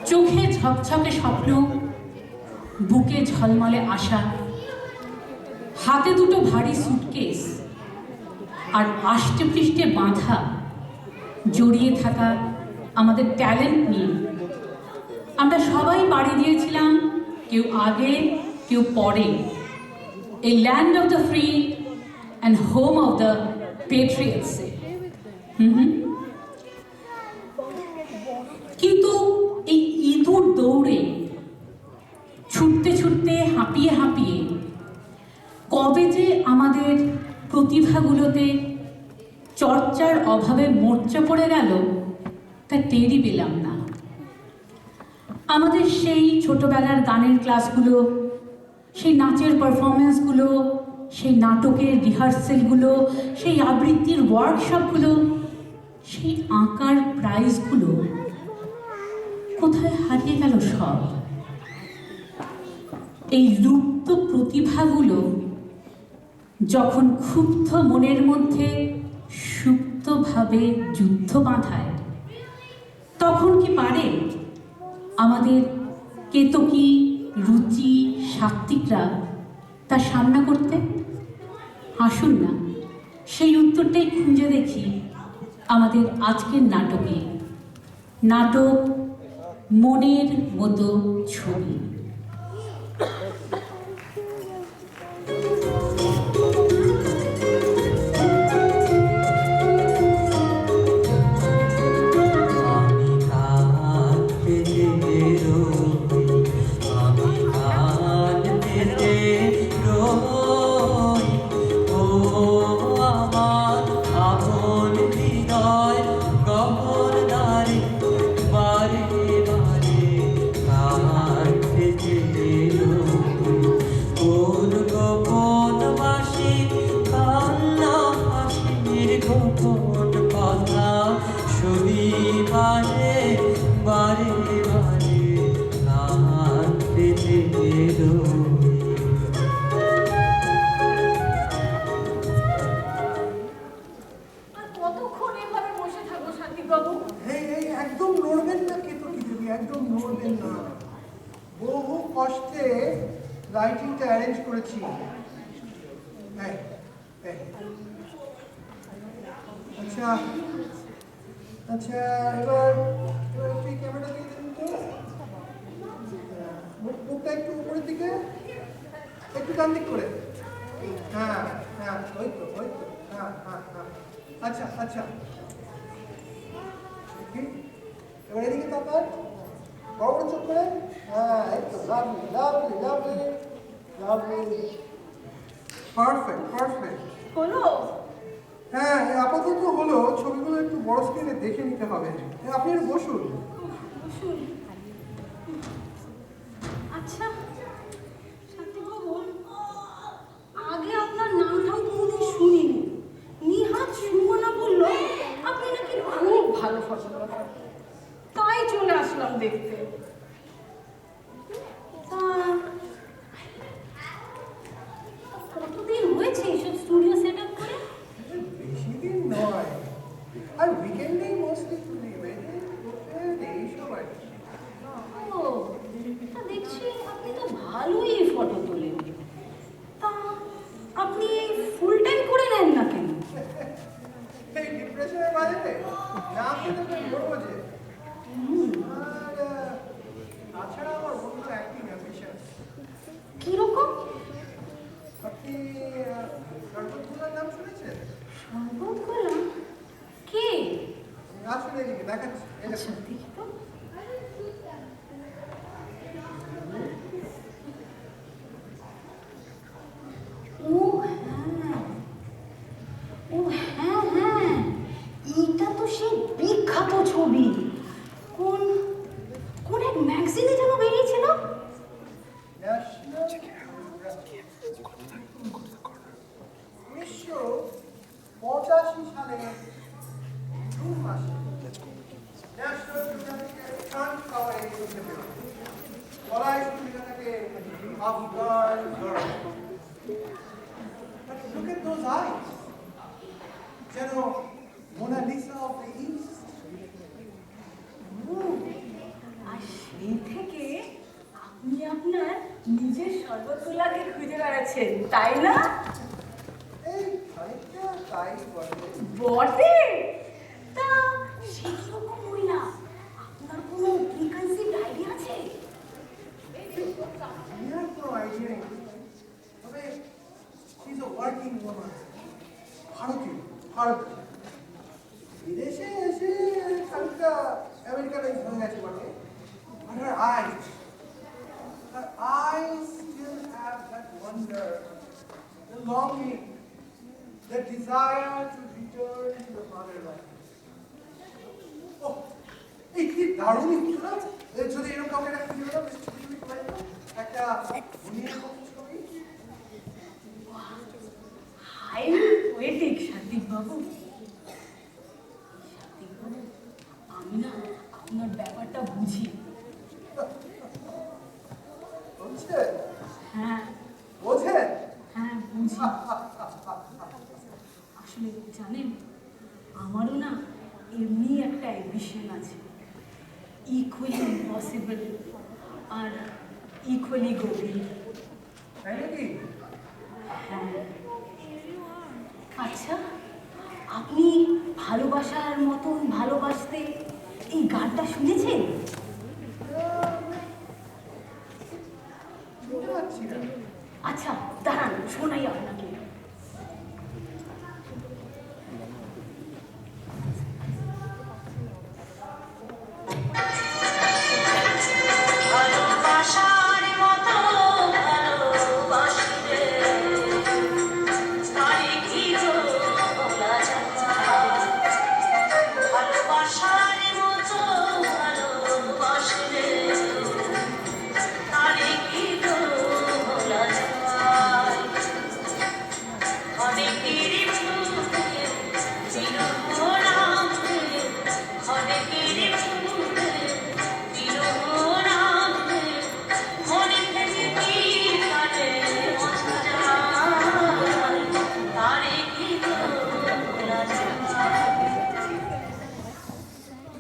চোখে ঝকঝকে স্বপ্ন, বুকে ঝলমলে আশা, হাতে দুটো ভারী সুটকেস আর আষ্টে পৃষ্ঠে বাঁধা জড়িয়ে থাকা আমাদের ট্যালেন্ট নিয়ে আমরা সবাই পাড়ি দিয়েছিলাম, কেউ আগে কেউ পরে, a land of the free and home of the patriots. কিন্তু এই ইঁদুর দৌড়ে ছুটতে ছুটতে হাঁপিয়ে হাঁপিয়ে কবে যে আমাদের প্রতিভাগুলোতে চর্চার অভাবে মরচে পড়ে গেল তা টেরই পেলাম না। আমাদের সেই ছোটবেলার গানের ক্লাসগুলো, সেই নাচের পারফরমেন্সগুলো, সেই নাটকের রিহার্সেলগুলো, সেই আবৃত্তির ওয়ার্কশপগুলো, সেই আঁকার প্রাইজগুলো কোথায় হারিয়ে গেল সব? এই লুপ্ত প্রতিভাগুলো যখন ক্ষুব্ধ মনের মধ্যে সুপ্তভাবে যুদ্ধ বাঁধায়, তখন কি পারে আমাদের কেতকী রুচি সাত্ত্বিকরা তার সামনা করতে? আসুন না সেই উত্তরটাই খুঁজে দেখি আমাদের আজকের নাটকে, নাটক মনের মতো ছবি। বহু কষ্টে লাইটিংটা অ্যারেঞ্জ করেছি। আচ্ছা আচ্ছা, এবার একটু ক্যামেরাটা দিয়ে দিন তো, মুখটা একটু উপরের দিকে, একটু ডান দিক করে। হ্যাঁ হ্যাঁ, ওই তো ওই তো, হ্যাঁ হ্যাঁ হ্যাঁ। আচ্ছা আচ্ছা, এবার এদিকে তাকান, বড় বড় চোখ করে। হ্যাঁ, এই তো, lovely lovely lovely lovely, perfect perfect. হলো? হ্যাঁ, আপাতত হলো। ছবিগুলো একটু বড় স্ক্রিনে দেখে নিতে হবে। আপনি একটু বসুন। বসুন। আচ্ছা শান্তিবাবু, আগে আপনার নামটাও কোনোদিন শুনিনি। নিহাত সুমনা বলল আপনি নাকি খুব ভালো ফটোগ্রাফার, তাই চলে আসলাম দেখতে। কতদিন হয়েছে এইসব স্টুডিও সেট আপ করে? বেশি দিন নয়, আর উইকেন্ডেই মোস্টলি এইসব আর কি। ও, তা দেখছি আপনি তো ভালোই ফটো তোলেন। তা আপনি ফুল টাইম করে নেন না কেন? এই ডিপ্রেশনের বাজারে না খেতে তো মরবো যে। আর তাছাড়া আমার অন্য অ্যাক্টিং অ্যাম্বিশন। কিরকম? আপনি সর্বতগুলোর নাম শুনেছেন? সর্বতগুলা কে? আসলে এদিকে দেখাচ্ছি। আচ্ছা দেখি তো। ও হ্যাঁ, ও হ্যাঁ হ্যাঁ, এটা তো সেই বিখ্যাত ছবি। কোন কোন এক ম্যাগাজিনে যেন বেরিয়েছিল। ন্যাশনাল 1985 সালে জুন মাসে ন্যাশনাল জিওগ্রাফিকের ফ্রন্ট কভারে উঠে বের হয়। বলাই শুরু থাকে Afghan girl. But look at those eyes. যেন মোনালিসা অফ দ্য ইস্ট। আর সেই থেকে আপনি আপনার নিজের সর্বতোলাকে খুঁজে বেড়াচ্ছেন, তাই না? এই খানিকটা তাই বটে। বটে? তা সেই রকম মহিলা আপনার কোনো প্রিকনসিভড আইডিয়া আছে? আমার কোনো আইডিয়া নেই, তবে But her eyes still have that wonder, the longing, the desire to return to the motherland. Oh, এই কি দারুণ ইচ্ছা না? যদি এরকম কাউকে একটা খুঁজে পেলাম, ছবি করে একটা বুনিয়ে ছবি। হাইলি পোয়েটিক সাদিক বাবু। আমি না আপনার ব্যাপারটা বুঝি। বুঝছেন? হ্যাঁ বোঝেন? হ্যাঁ বুঝি। আসলে জানেন, আমারও না এমনি একটা অ্যাম্বিশন আছে, ইকুয়ালি ইম্পসিবল আর ইকুয়ালি গভীর। তাই নাকি? হ্যাঁ। আচ্ছা, আপনি ভালোবাসার মতন ভালোবাসতে এই গানটা শুনেছেন? শুনতে পাচ্ছি না। আচ্ছা দাঁড়ান, শোনাই আপনাকে। ভালোবাসার মতো ভালোবাসি রে, তারে কি গো বলা যায়? ভালোবাসার মতো ভালোবাসি রে, তারে কি গো বলা যায়? অনেকেরই মুখে বিরহ নামে, অনেকেরই মুখে বিরহ নামে, মনে থেকে কি কাটে মজা যায়? তারে কি গো বলা যায়?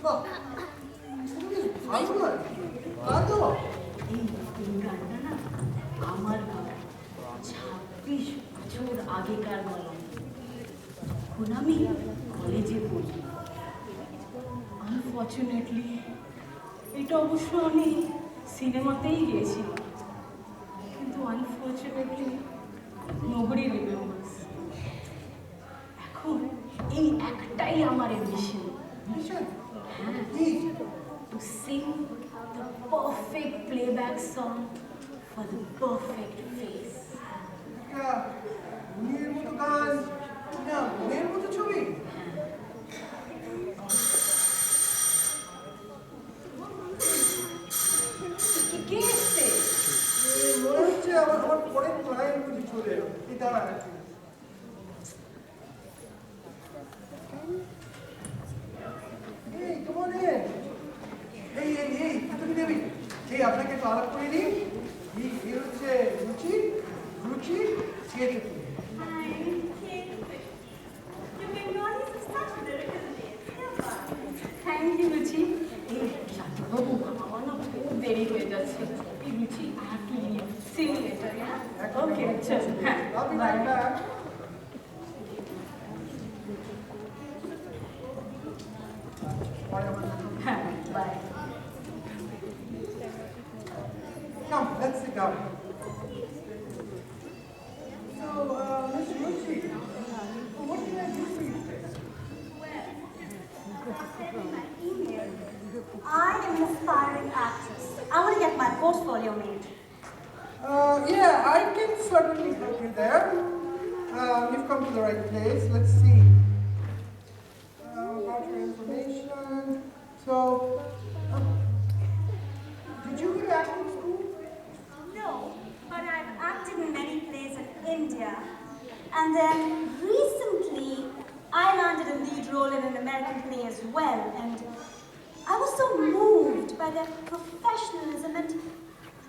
বাহ, তুমি বেশ ভালো গান। কাঁদো। এই গানটা না আমার গান, 26 বছর আগেকার গল্প। তখন আমি কলেজে পড়ি। আনফর্চুনেটলি এটা অবশ্য আমি সিনেমাতেই গিয়েছিলাম, কিন্তু আনফর্চুনেটলি নোবডি রিমেম্বার্স। এখন এই একটাই আমার অ্যাম্বিশন, মিশন? হ্যাঁ, কি? to sing the perfect playback song for the perfect face. একটা মনের মতো গান, না মনের মতো ছবি? কে এসছে? মনে হচ্ছে আমার পরের ক্লায়েন্ট বুঝি চলে এলো। এই দাঁড়া একটু। এই কেমন এই তুমি দেবী, এই আপনাকে একটু আলাপ করে নিই। এই হচ্ছে রুচি, রুচি কে দেখুন। থ্যাংক ইউ রুচি। এই বাবু, আমার না খুব দেরি হয়ে যাচ্ছে। এই রুচি, I have to leave. See you later, yeah? Okay, চল, হ্যাঁ, I'll be bye. right back. হ্যাঁ, bye. Come, let's sit down. So, Miss Ruchi, what can I do for you today? I am an aspiring actress. I want to get my portfolio made. Yeah, I can certainly help you there. You've come to the right place. Let's see. Got your information. So, did you go to acting school? No, but I've acted in many plays in India. And then recently, I landed a lead role in an American play as well. And I was so moved by their professionalism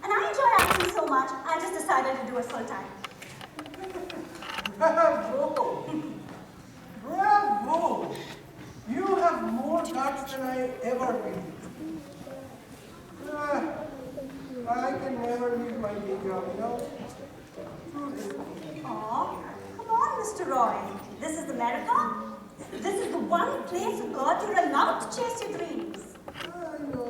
and I enjoy acting so much, I just decided to do it full time. Bravo! Bravo! You have more guts than I ever did. I can never leave my day job, you know? Aw, come on, Mr. Roy. This is America. This is the one place on earth you're allowed to chase your dreams. I know.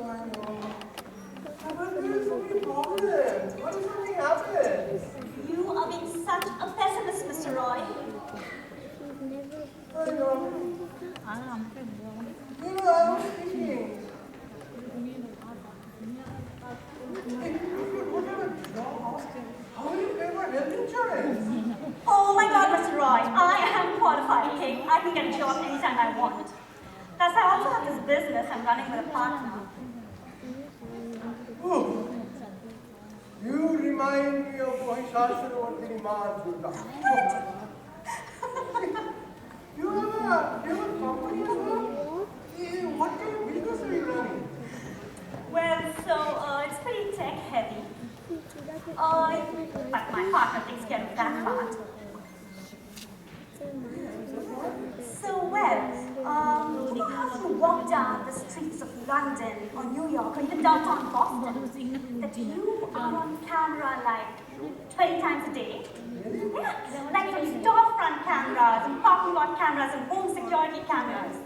But there is so many problems. What if something happens? You are being such a pessimist, Mr. Roy. I know. You know, I was thinking, anytime I want. Plus, I also have this business I'm running with a partner. Oh, you remind me of Mahishasura Ma Durga. You have a company as well? What kind of business are you running? Well, so it's pretty tech heavy. But my partner takes care of that part. So, well, you know how you walk down the streets of London or New York or even downtown Boston, that you are on camera like 20 times a day? Yeah, like from storefront cameras and parking lot cameras and home security cameras.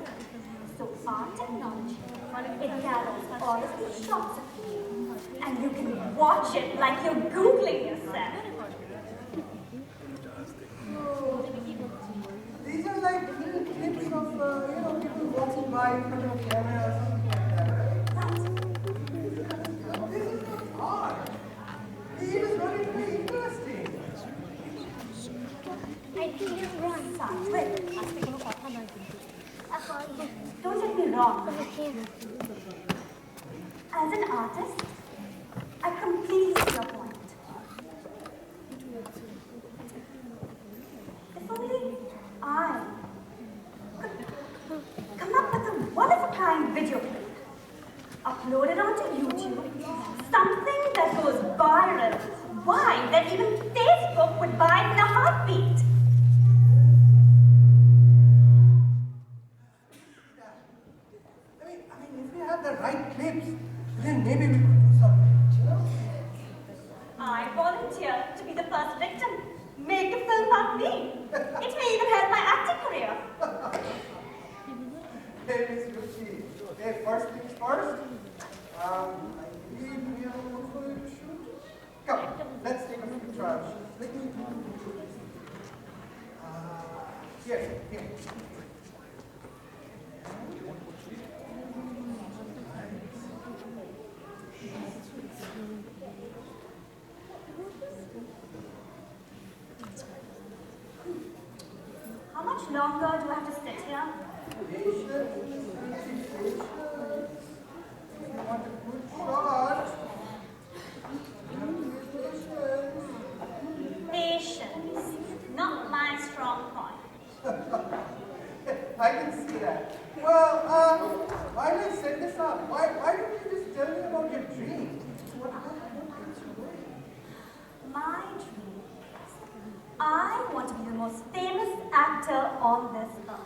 So our technology, it gathers all of these shots of you, and you can watch it like you're Googling yourself. These are like little clips of, people walking by in front of a camera or something like that, right? This is not hard. It is very, very interesting. Son, wait. Don't get me wrong. As an artist, I completely see your point. If only I could come up with a one-of-a-kind video clip, upload it onto YouTube, something that goes viral, why, that even Facebook would buy in a heartbeat. If we had the right clips, then maybe we could do something, I volunteer to be the first victim. Make a film about me. It may even help my acting career. Hey, Miss Ruchi. Hey, first things first. I believe we have a portfolio to shoot. Come, let's take a few trial shots. Let me. Here. How much longer do I have to sit here? Patience, not my strong point. I can see that. Well, why did I set this up? Why don't you just tell me about your dream? What keeps you awake? My dream is I want to be the most famous actor on this earth.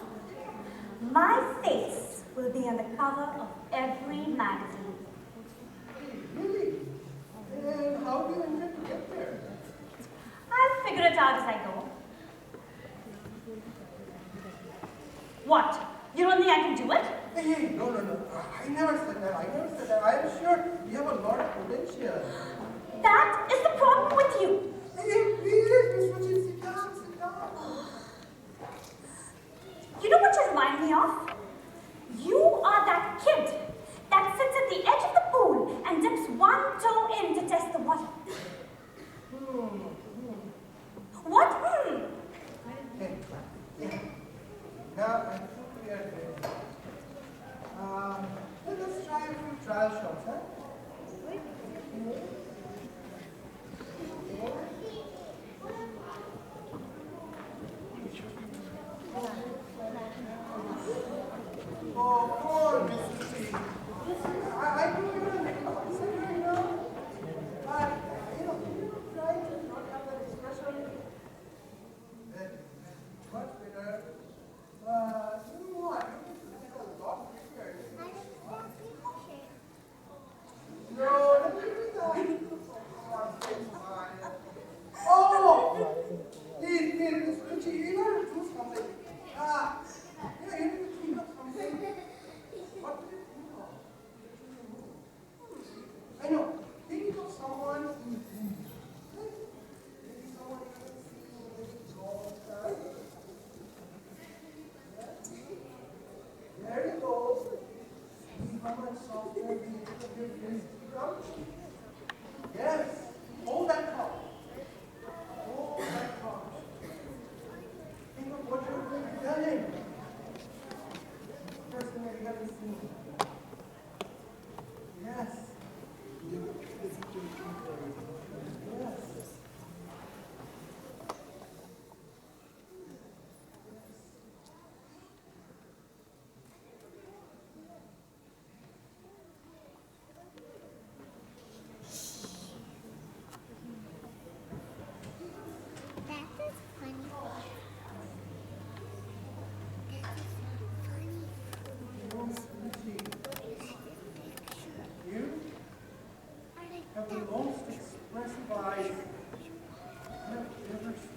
My face will be on the cover of every magazine. Really? And how do you intend to get there? I'll figure it out as I go. What? You don't think I can do it? Hey, no. I never said that. I am sure you have a lot of potential. That is the problem with you. Hey, please, Miss Ruchi, sit down. You know what you remind me of? You are that kid that sits at the edge of the pool and dips one toe in to test the water. What? Hey, yeah. Now I think we are ready. Let's try a few trial shots, huh? Oh, poor Miss Ruchi. I know you're a little upset right now, but can you try to not have that expression? Much better. You know what? It's a lot bigger. No, let me do that. Oh! Please, Miss Ruchi, you gotta do something. You need to think of something. What do you think of? I know. Think of someone in maybe someone you haven't seen in a long time. There you go. See how much softer the edge of your face becomes? Yes. Hold that thought. Think of what you're going to tell him. have the most expressive eyes I have ever seen.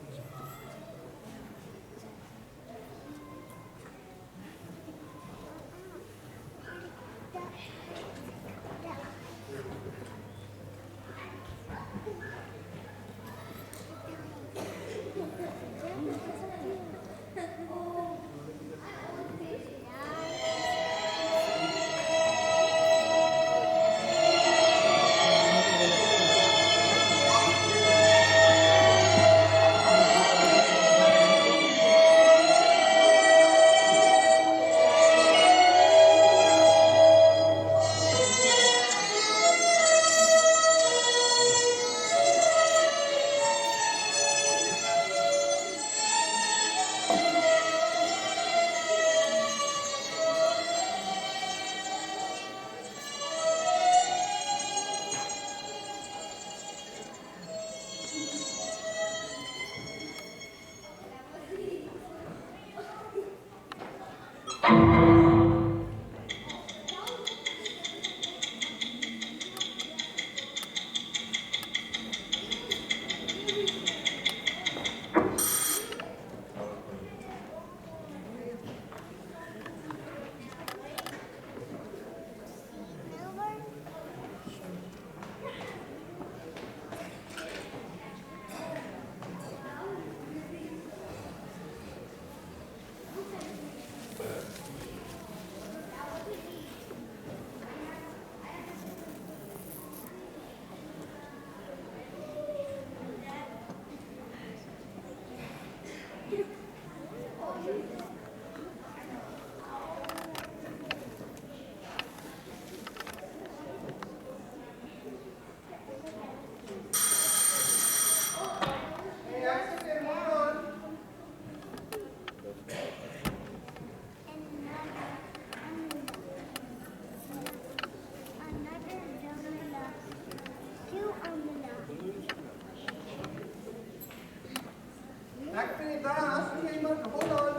Actually, Dara asked me, but hold on.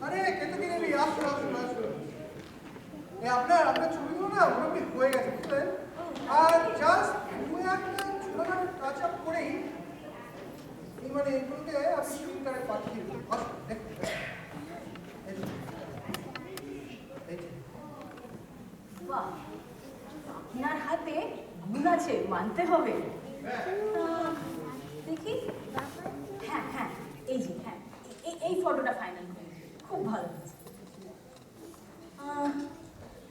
আরে কেতো কিনে নিবি আসুন আসুন আসুন এই আপনার ছবিগুলো না মোটামুটি হয়ে গেছে বুঝলেন আর জাস্ট দু একটা ছোটখাটো টাচ আপ করেই এই মানে এগুলোকে আপনি প্রিন্টারে পাঠিয়ে দিন আসুন দেখুন বাহ, আপনার হাতে গুণ আছে মানতে হবে। দেখি, হ্যাঁ হ্যাঁ এই যে হ্যাঁ এই ফটোটা ফাইনাল করে খুব ভালো হয়েছে।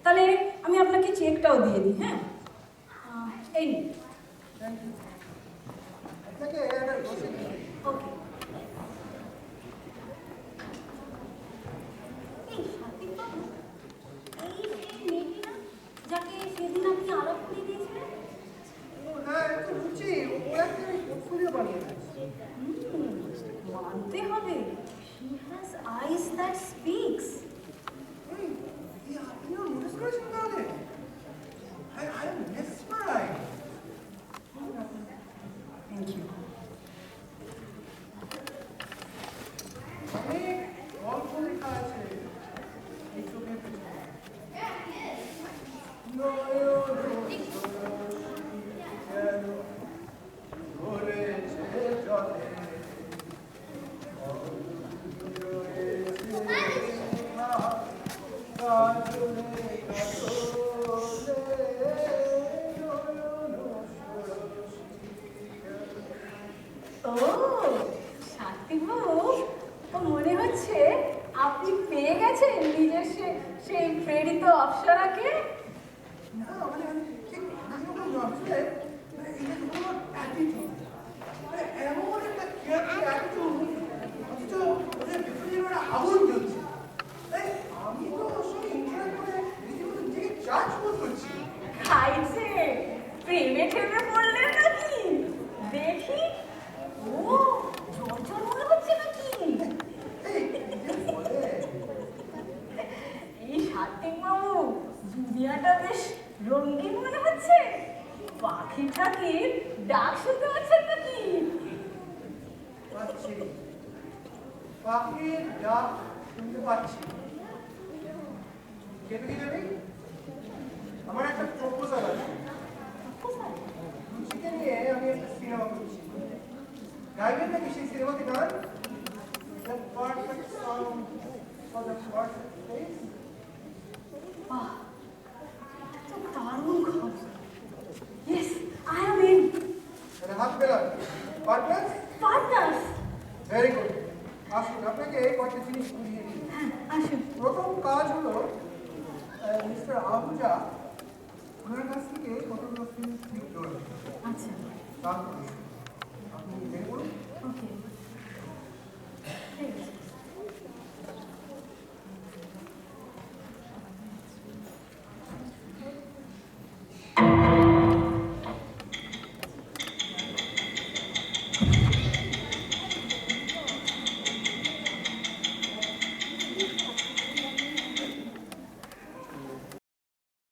তাহলে আমি আপনাকে চেকটাও দিয়ে দিই। হ্যাঁ, এই নিন। আপনাকে একটা রসিদ দিই। ওকে। এই সাথীবাবু, এই সেই মেয়েটি না যাকে সেদিন আপনি আলাপ করে দিয়েছিলেন? ও হ্যাঁ একটু বুঝছি ও একটা পোর্টফোলিও বানিয়ে দিয়েছে মানতে হবে, she has eyes that speaks. এই আপনিও নোটিস করেছেন তাহলে I am mesmerized. Thank you. অনেক গল্প লেখা আছে এই চোখের পিছনে ও সাথীবাবু, তো মনে হচ্ছে আপনি পেয়ে গেছেন নিজের সেই প্রেরিত অপ্সরাকে। না মানে আমি ঠিক এরকম না বুঝলে মানে এটা কোনো অ্যাটিটিউড মানে এমন একটা কেয়ারফুল অ্যাটিটিউড অথচ ওদের ভিতরে একটা আগুন জ্বলছে তাই আমি তো ওর সঙ্গে ইন্টারাক্ট করে রীতিমতো নিজেকে চার্জ বোধ করছি খাইছে, প্রেমে ঠেমে পড়লেন নাকি? দেখি, ও ঝরঝর মনে হচ্ছে নাকি? এই যে বলে এই সাত্বিকবাবু, দুনিয়াটা বেশ রঙিন মনে হচ্ছে। পাখি ঠাকির ডাক শুনতে পাচ্ছেন নাকি? পাচ্ছি পাখির ডাক শুনতে পাচ্ছি কেটে কি যাবি গাইবেন নাকি সেই সিনেমাতে গান? The perfect song for the perfect place. বাহ, তো দারুণ খবর। Yes, I am in. মানে হাত পেলাম। পার্টনার? Partners. Very good. আসুন আপনাকে কয়েকটা জিনিস বুঝিয়ে দিই। হ্যাঁ, আসুন। প্রথম কাজ হলো মিস্টার আহুজা ওনার কাছ থেকে কতগুলো ফিল্ম স্ক্রিপ্ট ধরবে। আচ্ছা, তারপরে আপনি বের করুন। ওকে। ঠিক আছে। Thank